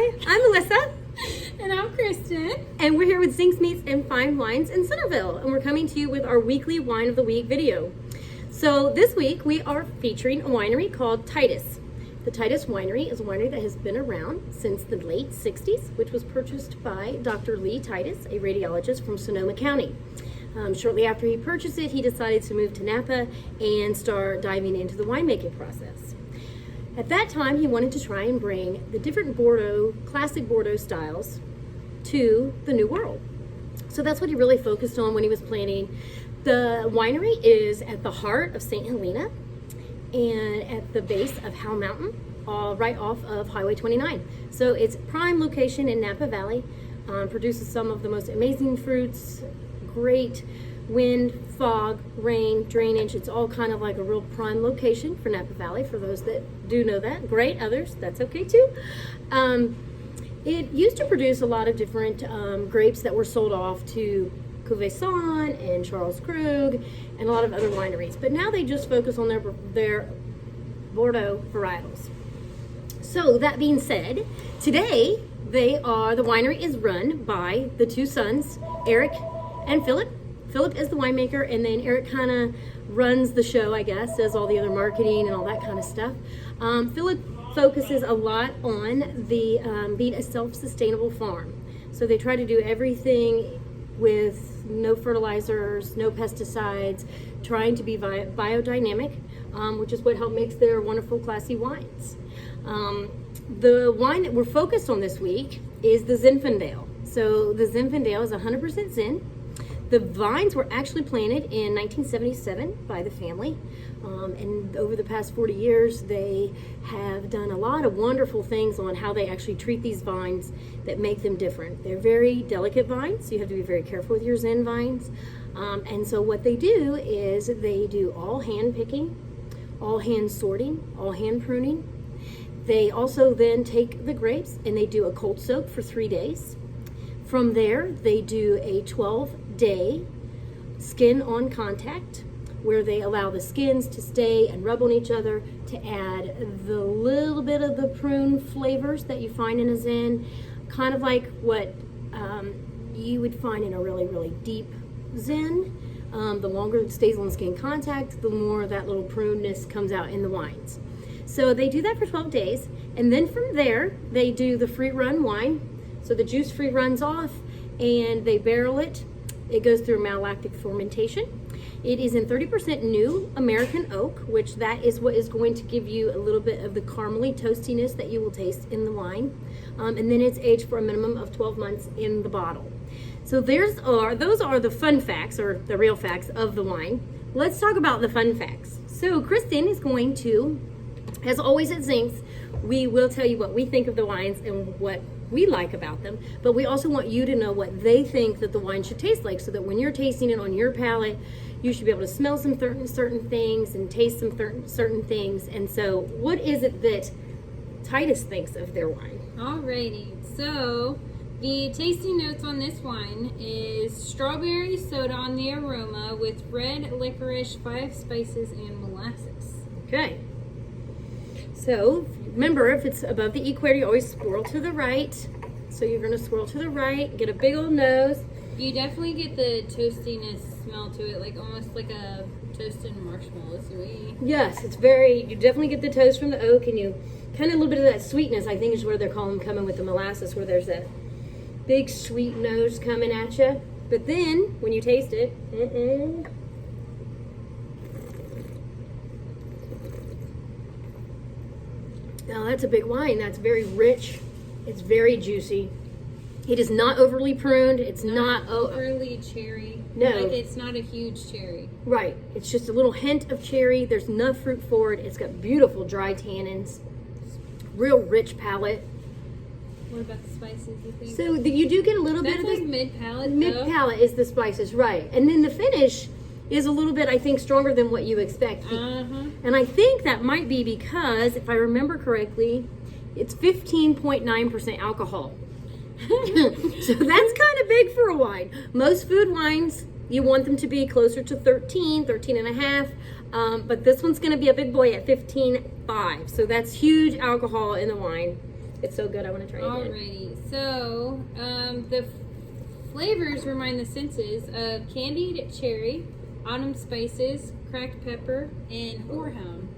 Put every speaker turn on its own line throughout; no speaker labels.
Hi, I'm Melissa.
And I'm Kristen.
And we're here with Zincs Meats and Fine Wines in Centerville. And we're coming to you with our weekly Wine of the Week video. So this week we are featuring a winery called Titus. The Titus Winery is a winery that has been around since the late 60s, which was purchased by Dr. Lee Titus, a radiologist from Sonoma County. Shortly after he purchased it, he decided to move to Napa and start diving into the winemaking process. At that time, he wanted to try and bring the different classic Bordeaux styles to the New World. So that's what he really focused on when he was planning. The winery is at the heart of St. Helena and at the base of Howell Mountain, right off of Highway 29. So it's prime location in Napa Valley, produces some of the most amazing fruits, great wind, fog, rain, drainage. It's all kind of like a real prime location for Napa Valley, for those that do know that. Great, others, that's okay too. It used to produce a lot of different grapes that were sold off to Cuvée Son and Charles Krug and a lot of other wineries. But now they just focus on their Bordeaux varietals. So that being said, today the winery is run by the two sons, Eric and Philip. Philip is the winemaker, and then Eric kind of runs the show, I guess, does all the other marketing and all that kind of stuff. Philip focuses a lot on the being a self-sustainable farm. So they try to do everything with no fertilizers, no pesticides, trying to be biodynamic, which is what makes their wonderful, classy wines. The wine that we're focused on this week is the Zinfandel. So the Zinfandel is 100% Zin. The vines were actually planted in 1977 by the family, and over the past 40 years they have done a lot of wonderful things on how they actually treat these vines that make them different. They're very delicate vines, so you have to be very careful with your Zin vines, and so what they do is they do all hand picking, all hand sorting, all hand pruning. They also then take the grapes and they do a cold soak for 3 days. From there, they do a 12-day skin on contact where they allow the skins to stay and rub on each other to add the little bit of the prune flavors that you find in a Zin, kind of like what you would find in a really, really deep Zin. The longer it stays on skin contact, the more that little pruneness comes out in the wines. So they do that for 12 days, and then from there, they do the free run wine. So the juice free runs off and they barrel it. It goes through malolactic fermentation. It is in 30% new American oak, which that is what is going to give you a little bit of the caramely toastiness that you will taste in the wine. And then it's aged for a minimum of 12 months in the bottle. So those are the fun facts, or the real facts of the wine. Let's talk about the fun facts. So Kristen is going to, as always at Zincs, we will tell you what we think of the wines and what we like about them, but we also want you to know what they think that the wine should taste like, so that when you're tasting it on your palate, you should be able to smell some certain things and taste some certain things. And so what is it that Titus thinks of their wine?
Alrighty, so the tasting notes on this wine is strawberry soda on the aroma with red licorice, 5 spices, and molasses.
Okay. So remember, if it's above the equator, you always swirl to the right. So you're going to swirl to the right, get a big old nose.
You definitely get the toastiness smell to it, like almost like a toasted marshmallow sweet.
Yes, you definitely get the toast from the oak, and you kind of a little bit of that sweetness, I think is where they're coming with the molasses, where there's that big sweet nose coming at you. But then when you taste it, now that's a big wine. That's very rich. It's very juicy. It is not overly pruned. It's not
overly cherry.
No.
Like it's not a huge cherry.
Right. It's just a little hint of cherry. There's enough fruit for it. It's got beautiful dry tannins. Real rich palate.
What about the spices, you think?
So you do get a little bit of
like
this.
mid-palate,
Mid-palate is the spices, right. And then the finish is a little bit, I think, stronger than what you expect. And I think that might be because, if I remember correctly, it's 15.9% alcohol. So that's kind of big for a wine. Most food wines, you want them to be closer to 13 and a half. But this one's going to be a big boy at 15.5. So that's huge alcohol in the wine. It's so good. I want to try it again.
Alrighty. So, the flavors remind the senses of candied cherry, autumn spices, cracked pepper, and horehound.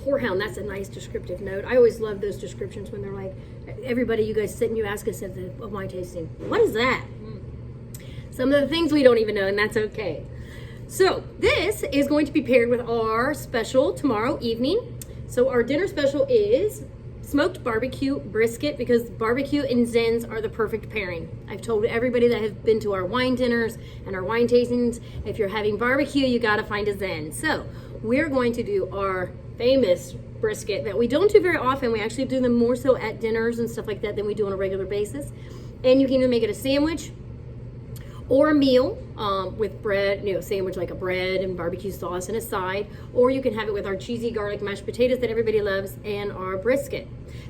Whorehound, that's a nice descriptive note. I always love those descriptions when they're like, everybody, you guys sit and you ask us at the wine tasting, what is that? Some of the things we don't even know, and that's okay. So this is going to be paired with our special tomorrow evening. So our dinner special is smoked barbecue brisket, because barbecue and Zins are the perfect pairing. I've told everybody that has been to our wine dinners and our wine tastings, if you're having barbecue, you got to find a Zen. So we're going to do our famous brisket that we don't do very often. We actually do them more so at dinners and stuff like that than we do on a regular basis. And you can either make it a sandwich or a meal with bread, sandwich like a bread and barbecue sauce and a side, or you can have it with our cheesy garlic mashed potatoes that everybody loves and our brisket.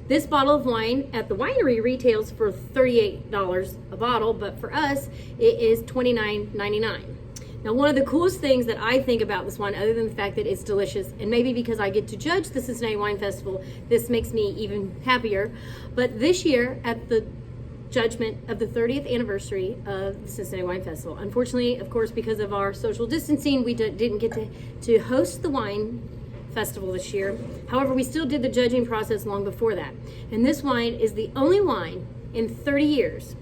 This bottle of wine at the winery retails for $38 a bottle, but for us, it is $29.99. Now, one of the coolest things that I think about this wine, other than the fact that it's delicious, and maybe because I get to judge the Cincinnati Wine Festival, this makes me even happier, but this year at the judgment of the 30th anniversary of the Cincinnati Wine Festival. Unfortunately, of course, because of our social distancing, we didn't get to host the wine festival this year. However, we still did the judging process long before that. And this wine is the only wine in 30 years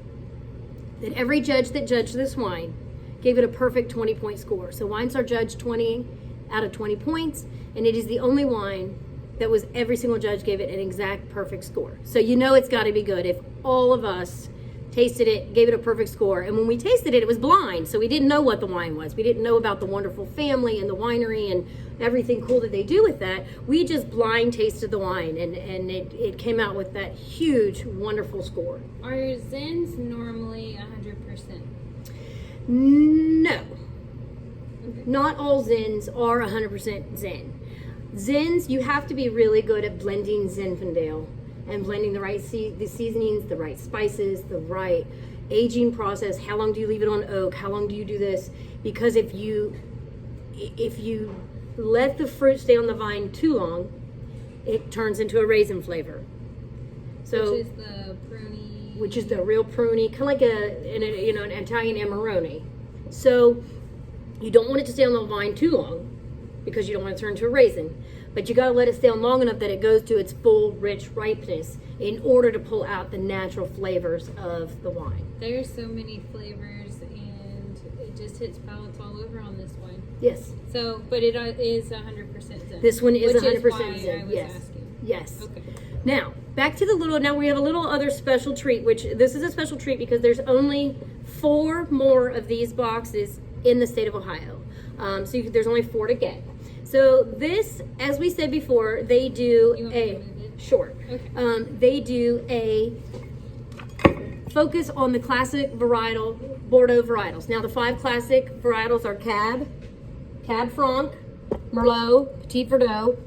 that every judge that judged this wine gave it a perfect 20-point score. So wines are judged 20 out of 20 points, and it is the only wine that was every single judge gave it an exact perfect score. So you know it's got to be good if all of us tasted it, gave it a perfect score. And when we tasted it, it was blind, so we didn't know what the wine was. We didn't know about the wonderful family and the winery and everything cool that they do with that. We just blind tasted the wine, and it came out with that huge, wonderful score.
Are Zins normally 100%?
No.
Okay.
Not all Zins are 100% Zen. Zins, you have to be really good at blending Zinfandel and blending the right the seasonings, the right spices, the right aging process. How long do you leave it on oak? How long do you do this? Because if you let the fruit stay on the vine too long, it turns into a raisin flavor. So,
which is the pruny.
Which is the real pruny, kind of like an Italian Amarone. So you don't want it to stay on the vine too long, because you don't want to turn into a raisin. But you got to let it stay on long enough that it goes to its full, rich ripeness in order to pull out the natural flavors of the wine.
There's so many flavors, and it just hits palates all over on this wine.
Yes.
So, but it is 100% Zen.
This one is 100%
Zen.
Zen.
I was asking.
Yes.
Okay.
Now, back to now we have a little other special treat, which this is a special treat because there's only 4 more of these boxes in the state of Ohio. There's only 4 to get. So this, as we said before, they do they do a focus on the classic Bordeaux varietals. Now the 5 classic varietals are Cab Franc, Merlot, Petit Verdot,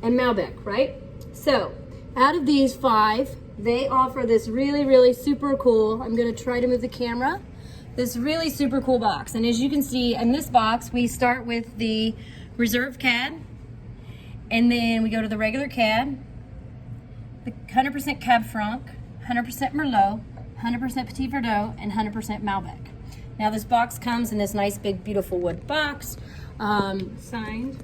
and Malbec, right? So out of these 5, they offer this really, really super cool, I'm gonna try to move the camera, this really super cool box. And as you can see in this box, we start with the Reserve Cab, and then we go to the regular Cab, the 100% Cab Franc, 100% Merlot, 100% Petit Verdot, and 100% Malbec. Now this box comes in this nice big beautiful wood box.
Signed.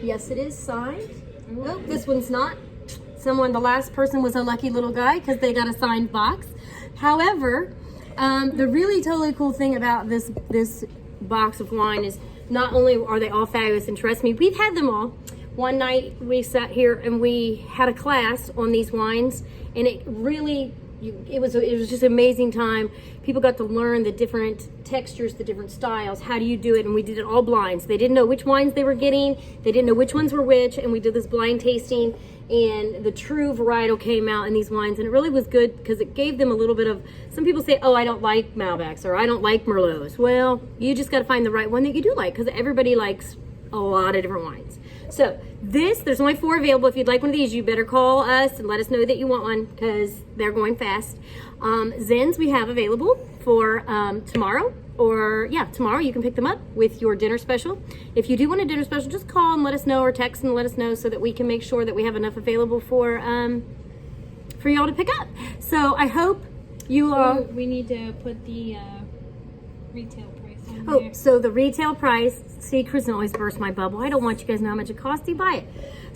Yes, it is signed. Oh, this one's not. The last person was a lucky little guy because they got a signed box. However, the really totally cool thing about this box of wine is not only are they all fabulous, and trust me, we've had them all. One night we sat here and we had a class on these wines, and it was just an amazing time. People got to learn the different textures, the different styles. How do you do it? And we did it all blind. So they didn't know which wines they were getting. They didn't know which ones were which, and we did this blind tasting, and the true varietal came out in these wines, and it really was good because it gave them a little bit of, some people say, oh, I don't like Malbecs, or I don't like Merlots. Well, you just got to find the right one that you do like, because everybody likes a lot of different wines. So there's only 4 available. If you'd like one of these, you better call us and let us know that you want one, because they're going fast. Zins we have available for tomorrow or yeah, tomorrow you can pick them up with your dinner special. If you do want a dinner special, just call and let us know, or text and let us know, so that we can make sure that we have enough available for y'all to pick up. So I hope you are.
We need to put the retail price on
Oh,
there.
so the retail price, see, Kristen always bursts my bubble. I don't want you guys to know how much it costs to buy it.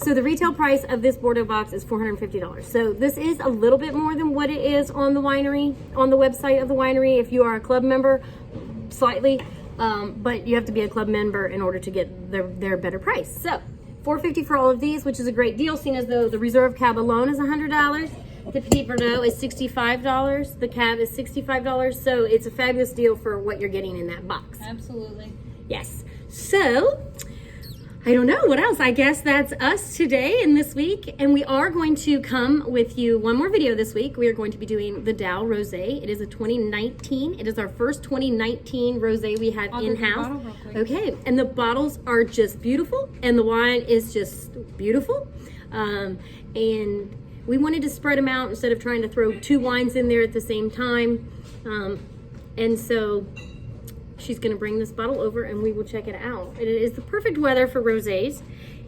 So the retail price of this Bordeaux box is $450. So this is a little bit more than what it is on the winery, on the website of the winery. If you are a club member, slightly, but you have to be a club member in order to get their better price. So $450 for all of these, which is a great deal, seeing as though the Reserve Cab alone is $100. The Petit Verdot is $65. The Cab is $65. So it's a fabulous deal for what you're getting in that box.
Absolutely.
Yes. So I don't know what else. I guess that's us today and this week. And we are going to come with you one more video this week. We are going to be doing the Dow Rosé. It is a 2019. It is our first 2019 rosé we have in-house. Okay. And the bottles are just beautiful. And the wine is just beautiful. And we wanted to spread them out instead of trying to throw two wines in there at the same time. And so she's going to bring this bottle over and we will check it out. It is the perfect weather for rosés,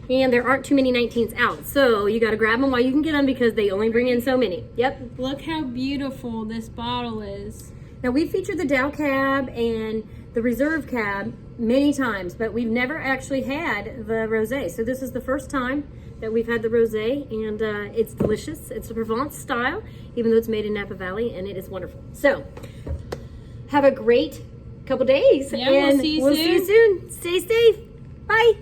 and there aren't too many 19s out. So you got to grab them while you can get them, because they only bring in so many. Yep.
Look how beautiful this bottle is.
Now, we've featured the Dow Cab and the Reserve Cab many times, but we've never actually had the rosé. So this is the first time that we've had the rosé, and it's delicious. It's a Provence style, even though it's made in Napa Valley, and it is wonderful. So have a great couple days,
Yeah,
and
we'll see you
soon. Stay safe. Bye.